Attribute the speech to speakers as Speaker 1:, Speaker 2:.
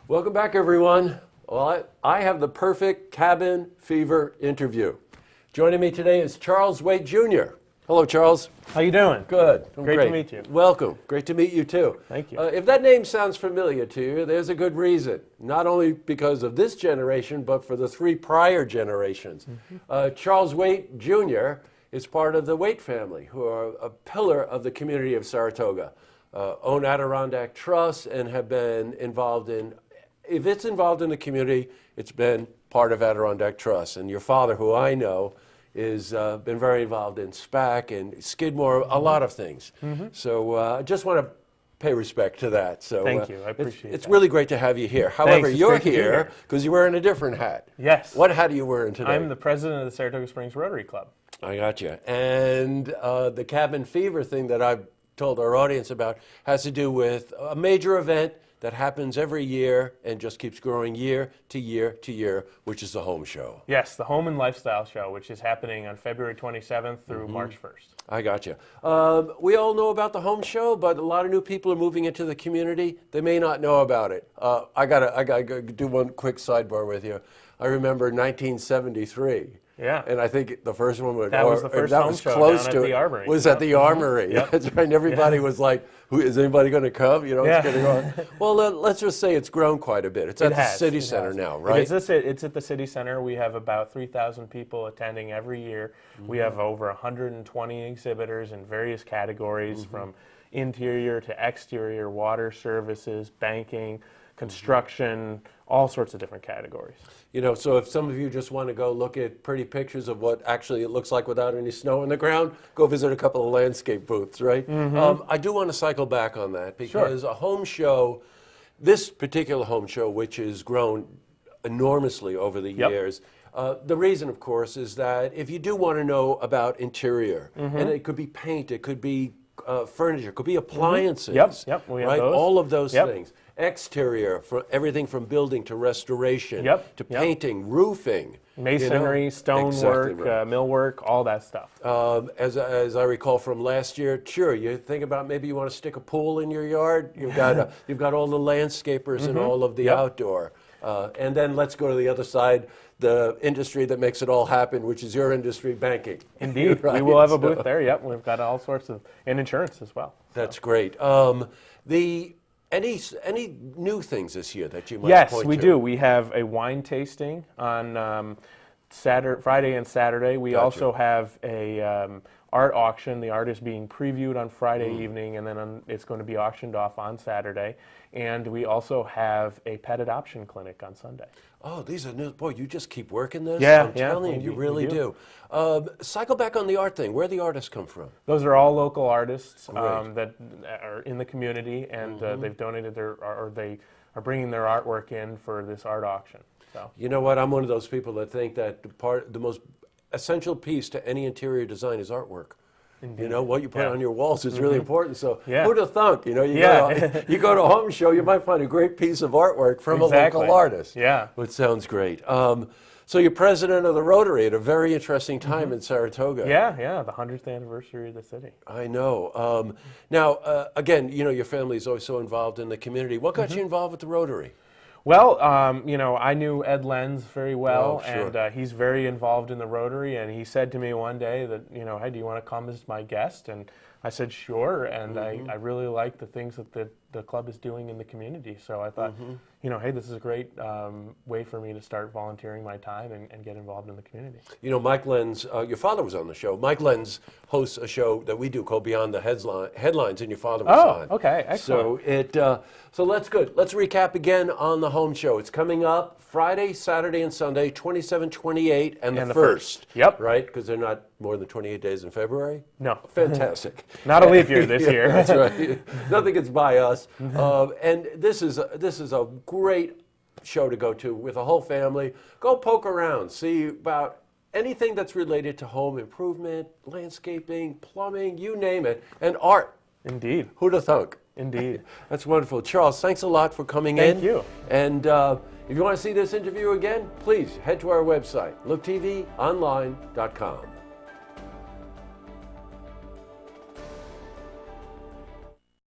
Speaker 1: Welcome back, everyone. Well, I have the perfect cabin fever interview. Joining me today is Charles Waite Jr. Hello, Charles.
Speaker 2: How you doing?
Speaker 1: Good.
Speaker 2: Great to meet you.
Speaker 1: Welcome. Great to meet you, too.
Speaker 2: Thank you.
Speaker 1: If that name sounds familiar to you, there's a good reason. Not only because of this generation, but for the three prior generations. Charles Waite Jr. is part of the Waite family, who are a pillar of the community of Saratoga. Own Adirondack Trust and have been involved in, if it's involved in the community, it's been part of Adirondack Trust. And your father, who I know, is been very involved in SPAC and Skidmore, a lot of things. So I just want to pay respect to that. So
Speaker 2: Thank you. I appreciate it.
Speaker 1: It's really great to have you here. However,
Speaker 2: Thanks.
Speaker 1: you're here because you're wearing a different hat.
Speaker 2: Yes.
Speaker 1: What hat are you wearing today?
Speaker 2: I'm the president of the Saratoga Springs Rotary Club.
Speaker 1: I got you. And the cabin fever thing that I've told our audience about has to do with a major event that happens every year and just keeps growing year to year to year, which is the Home Show.
Speaker 2: Yes, the Home and Lifestyle Show, which is happening on February 27th through March 1st.
Speaker 1: I got you. We all know about the Home Show, but a lot of new people are moving into the community. They may not know about it. I gotta do one quick sidebar with you. I remember 1973.
Speaker 2: Yeah.
Speaker 1: And I think the first one was,
Speaker 2: That was the first home show
Speaker 1: close
Speaker 2: down
Speaker 1: to
Speaker 2: at the
Speaker 1: it,
Speaker 2: Armory.
Speaker 1: was at the Armory.
Speaker 2: Yep.
Speaker 1: That's right. And everybody was like, "Who is anybody going to come?" You know,
Speaker 2: Yeah.
Speaker 1: it's going to go. Well, let's just say it's grown quite a bit. It's at the city center now, right?
Speaker 2: It's at the city center. We have about 3,000 people attending every year. We have over 120 exhibitors in various categories, from interior to exterior, water services, banking, construction, all sorts of different categories.
Speaker 1: You know, so if some of you just want to go look at pretty pictures of what actually it looks like without any snow on the ground, go visit a couple of landscape booths, right? I do want to cycle back on that because a home show, this particular home show, which has grown enormously over the years, the reason, of course, is that if you do want to know about interior, and it could be paint, it could be furniture, it could be appliances,
Speaker 2: Yep, we have
Speaker 1: right?
Speaker 2: those.
Speaker 1: All of those things. Exterior, everything from building to restoration, to painting, roofing.
Speaker 2: Masonry, stonework, millwork, all that stuff.
Speaker 1: As I recall from last year, sure, you think about maybe you want to stick a pool in your yard. You've got all the landscapers and all of the outdoor. And then let's go to the other side, the industry that makes it all happen, which is your industry, banking.
Speaker 2: Indeed.
Speaker 1: Right?
Speaker 2: We will have a booth there. Yep. We've got all sorts of, and insurance as well.
Speaker 1: That's great. Any new things this year that you might point to?
Speaker 2: Yes, we do. We have a wine tasting on Friday and Saturday. We also have a art auction. The art is being previewed on Friday evening, and then it's going to be auctioned off on Saturday. And we also have a pet adoption clinic on Sunday.
Speaker 1: Oh, these are new. Boy, you just keep working this.
Speaker 2: Yeah,
Speaker 1: I'm telling you, you really do. Cycle back on the art thing. Where the artists come from?
Speaker 2: Those are all local artists that are in the community, and they've donated they are bringing their artwork in for this art auction. So
Speaker 1: you know what? I'm one of those people that think that the most essential piece to any interior design is artwork. Indeed. You know, what you put on your walls is really important. So who'd have thunk? You know, you go to a home show, you might find a great piece of artwork from a local artist.
Speaker 2: Yeah.
Speaker 1: Which sounds great. So you're president of the Rotary at a very interesting time in Saratoga.
Speaker 2: Yeah, the 100th anniversary of the city.
Speaker 1: I know. Now, again, you know, your family is always so involved in the community. What got you involved with the Rotary?
Speaker 2: Well, you know, I knew Ed Lenz very well,
Speaker 1: sure.
Speaker 2: and he's very involved in the Rotary, and he said to me one day that, you know, hey, do you want to come as my guest? And I said, sure, and I really like the things that the club is doing in the community. So I thought, you know, hey, this is a great way for me to start volunteering my time and get involved in the community.
Speaker 1: You know, Mike Lenz, your father was on the show. Mike Lenz hosts a show that we do called Beyond the Headlines, and your father was on.
Speaker 2: Oh, okay, excellent.
Speaker 1: So let's recap again on the home show. It's coming up Friday, Saturday, and Sunday, 27, 28, and the 1st.
Speaker 2: Yep.
Speaker 1: Right? Because they're not more than 28 days in February?
Speaker 2: No.
Speaker 1: Fantastic.
Speaker 2: Not a leap year this year.
Speaker 1: That's right. Nothing gets by us. And this is a great show to go to with a whole family. Go poke around, see about anything that's related to home improvement, landscaping, plumbing, you name it, and art.
Speaker 2: Indeed.
Speaker 1: Who'd have thunk?
Speaker 2: Indeed.
Speaker 1: That's wonderful. Charles, thanks a lot for coming in.
Speaker 2: Thank you.
Speaker 1: And if you want to see this interview again, please head to our website, looktvonline.com.